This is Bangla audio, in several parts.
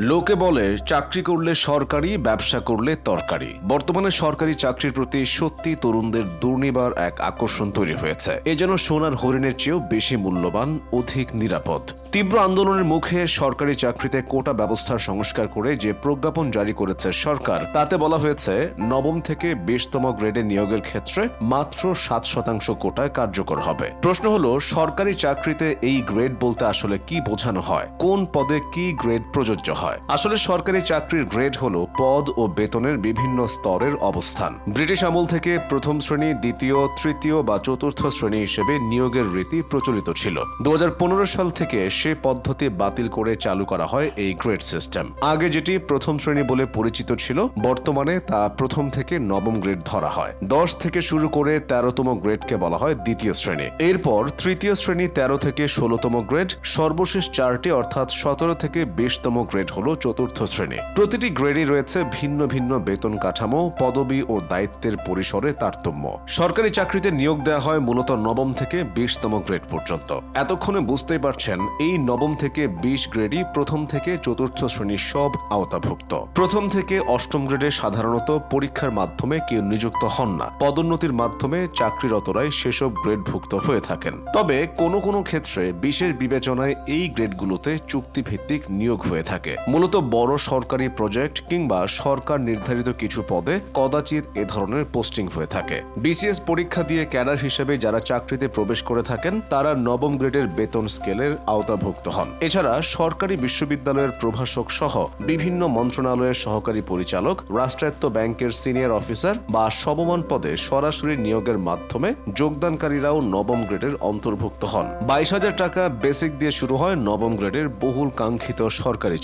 লোকে বলে চাকরি করলে সরকারি, ব্যবসা করলে তরকারি। বর্তমানে সরকারি চাকরির প্রতি সত্যি তরুণদের দুর্নিবার এক আকর্ষণ তৈরি হয়েছে। এ যেন সোনার হরিণের চেয়েও বেশি মূল্যবান, অধিক নিরাপদ। তীব্র আন্দোলনের মুখে সরকারি চাকরিতে কোটা ব্যবস্থার সংস্কার করে যে প্রজ্ঞাপন জারি করেছে সরকার, তাতে বলা হয়েছে নবম থেকে 20তম গ্রেডে নিয়োগের ক্ষেত্রে মাত্র 7% কোটায় কার্যকর হবে। প্রশ্ন হলো, সরকারি চাকরিতে এই গ্রেড বলতে আসলে কি বোঝানো হয়? কোন পদে কি গ্রেড প্রযোজ্য হয়? আসলে সরকারি চাকরির গ্রেড হলো পদ ও বেতনের বিভিন্ন স্তরের অবস্থান। ব্রিটিশ আমল থেকে প্রথম শ্রেণী, দ্বিতীয়, তৃতীয় বা চতুর্থ শ্রেণী হিসেবে নিয়োগের রীতি প্রচলিত ছিল। 2015 সাল থেকে সে পদ্ধতি বাতিল করে চালু করা হয় এই গ্রেড সিস্টেম। আগে যেটি প্রথম শ্রেণী বলে পরিচিত ছিল, বর্তমানে তা প্রথম থেকে নবম গ্রেড ধরা হয়। 10 থেকে শুরু করে 13তম গ্রেডকে বলা হয় দ্বিতীয় শ্রেণী। এরপর তৃতীয় শ্রেণী 13 থেকে 16তম গ্রেড, সর্বশেষ 4টি অর্থাৎ 17 থেকে 20তম গ্রেড হলো চতুর্থ শ্রেণী। প্রতিটি গ্রেডে রয়েছে ভিন্ন ভিন্ন বেতন কাঠামো, পদবি ও দায়িত্বের পরিসরে তারতম্য। সরকারি চাকরিতে নিয়োগ দেওয়া হয় মূলত নবম থেকে 20তম গ্রেড পর্যন্ত। এতক্ষণে বুঝতেই পারছেন, এই নবম থেকে 20 গ্রেডই প্রথম থেকে চতুর্থ শ্রেণীর সব আওতাভুক্ত। প্রথম থেকে 8ম গ্রেডে সাধারণত পরীক্ষার মাধ্যমে কেউ নিযুক্ত হন না, পদোন্নতির মাধ্যমে চাকরিরতরাই সেসব গ্রেডভুক্ত হয়ে থাকেন। তবে কোনো কোনো ক্ষেত্রে বিশেষ বিবেচনায় এই গ্রেডগুলোতে চুক্তিভিত্তিক নিয়োগ হয়ে থাকে। মূলত বড় সরকারি প্রজেক্ট কিংবা সরকার নির্ধারিত কিছু পদে কদাচিৎ এ ধরনের পোস্টিং হয়ে থাকে। বিসিএস পরীক্ষা দিয়ে ক্যাডার হিসেবে যারা চাকরিতে প্রবেশ করে থাকেন, তারা নবম গ্রেডের বেতন স্কেলের আওতাভুক্ত হন। এছাড়া সরকারি বিশ্ববিদ্যালয়ের প্রভাষক সহ বিভিন্ন মন্ত্রণালয়ের সহকারী পরিচালক, রাষ্ট্রায়ত্ত ব্যাংকের সিনিয়র অফিসার বা সমমান পদে সরাসরি নিয়োগের মাধ্যমে যোগদানকারীরাও নবম গ্রেডের অন্তর্ভুক্ত হন। 22,000 টাকা বেসিক দিয়ে শুরু হয় নবম গ্রেডের বহুল কাঙ্ক্ষিত সরকারি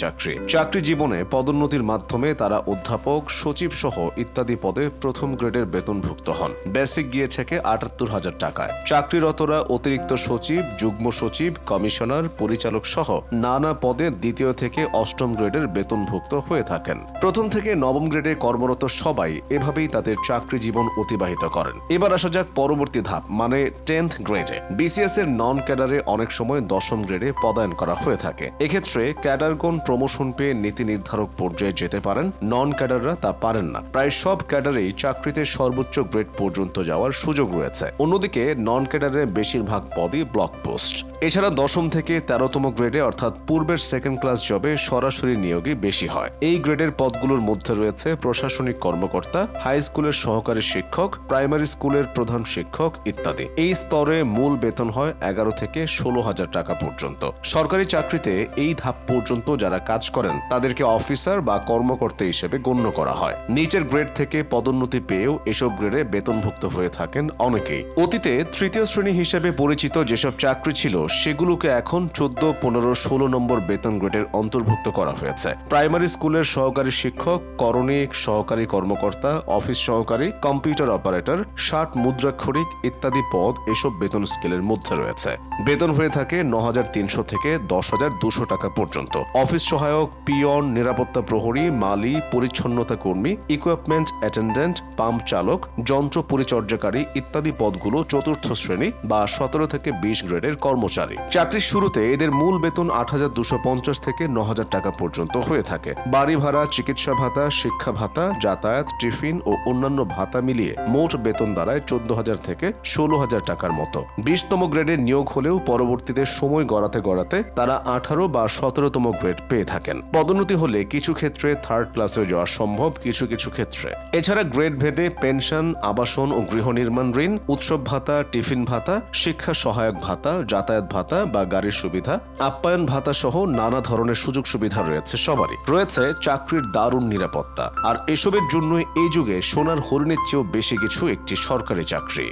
চাকরি জীবনে পদোন্নতির মাধ্যমে তারা অধ্যাপক, সচিব সহ ইত্যাদি পদে প্রথম গ্রেডের বেতনভুক্ত হন। বেসিক গিয়ে থেকে 78,000 টাকায়। চাকরিরতরা অতিরিক্ত সচিব, যুগ্ম সচিব, কমিশনার, পরিচালক সহ নানা পদে দ্বিতীয় থেকে 8ম গ্রেডের বেতনভুক্ত হয়ে থাকেন। প্রথম থেকে নবম গ্রেডে কর্মরত সবাই এভাবেই তাদের চাকরি জীবন অতিবাহিত করেন। এবার আসা যাক পরবর্তী ধাপ, মানে 10th গ্রেডে। বিসিএস এর নন ক্যাডারে অনেক সময় 10ম গ্রেডে পদায়ন করা হয়ে থাকে। এক্ষেত্রে ক্যাডারগণ প্রমোশন পেয়ে নীতি নির্ধারক পর্যায়ে যেতে পারেন, নন ক্যাডাররা তা পারেন না। প্রায় সব ক্যাডারেই চাকরিতে সর্বোচ্চ গ্রেড পর্যন্ত যাওয়ার সুযোগ রয়েছে। অন্যদিকে নন ক্যাডারের বেশিরভাগ পদই ব্লক পোস্ট। এছাড়া 10ম থেকে 13তম গ্রেডে অর্থাৎ পূর্বের সেকেন্ড ক্লাস জবে সরাসরি নিয়োগই বেশি হয়। এই গ্রেডের পদগুলোর মধ্যে রয়েছে প্রশাসনিক কর্মকর্তা, হাই স্কুলের সহকারী শিক্ষক, প্রাইমারি স্কুলের প্রধান শিক্ষক ইত্যাদি। এই স্তরে মূল বেতন হয় 11 থেকে 16,000 টাকা পর্যন্ত। সরকারি চাকরিতে এই ধাপ পর্যন্ত যারা কাজ করেন তাদেরকে অফিসার বা কর্মকর্তা হিসেবে গণ্য করা হয়। নিচের গ্রেড থেকে পদোন্নতি পেয়েও এসব গ্রেডে বেতনভুক্ত হয়ে থাকেন অনেকেই। অতীতে তৃতীয় শ্রেণী হিসেবে পরিচিত যেসব চাকরি ছিল, সেগুলোকে এখন 14, 15, 16 নম্বর বেতন গ্রেডের অন্তর্ভুক্ত করা হয়েছে। প্রাইমারি স্কুলের সহকারী শিক্ষক, করণিক, সহকারী কর্মকর্তা, অফিস সহকারী, কম্পিউটার অপারেটর, 60 মুদ্রাক্ষরিক ইত্যাদি পদ এসব বেতন স্কেলের মধ্যে রয়েছে। বেতন হয়ে থাকে 9,300 থেকে 10,200 টাকা পর্যন্ত। অফিস সহায়ক, পিয়ন, নিরাপত্তা প্রহরী, মালি, পরিচ্ছন্নতা কর্মী, ইকুইপমেন্ট অ্যাটেন্ডেন্ট, পাম্প চালক, যন্ত্র পরিচর্যাকারী ইত্যাদি পদগুলো চতুর্থ শ্রেণী বা 17 থেকে 20 গ্রেডের কর্মচারী। চাকরির শুরুতে এদের মূল বেতন 8,250 থেকে 9,000 টাকা পর্যন্ত হয়ে থাকে। বাড়ি ভাড়া, চিকিৎসা ভাতা, শিক্ষা ভাতা, যাতায়াত, টিফিন ও অন্যান্য ভাতা মিলিয়ে মোট বেতন দাঁড়ায় 14,000 থেকে 16,000 টাকার মতো। 20তম গ্রেডে নিয়োগ হলেও পরবর্তীতে সময় গড়াতে তারা 18 বা 17তম গ্রেড পেয়ে থাকেন। পদোন্নতি হলে কিছু ক্ষেত্রে থার্ড ক্লাসে যাওয়া সম্ভব কিছু কিছু ক্ষেত্রে। এছাড়া গ্রেড ভেদে পেনশন, আবাসন ও গৃহ নির্মাণ ঋণ, উৎসব ভাতা, টিফিন ভাতা, শিক্ষা সহায়ক ভাতা, যাতায়াত ভাতা বা গাড়ির সুবিধা, আপ্যায়ন ভাতা সহ নানা ধরনের সুযোগ সুবিধা রয়েছে সবারই। রয়েছে চাকরির দারুণ নিরাপত্তা। আর এসবের জন্যই এই যুগে সোনার হরিণের চেয়েও বেশি কিছু একটি সরকারি চাকরি।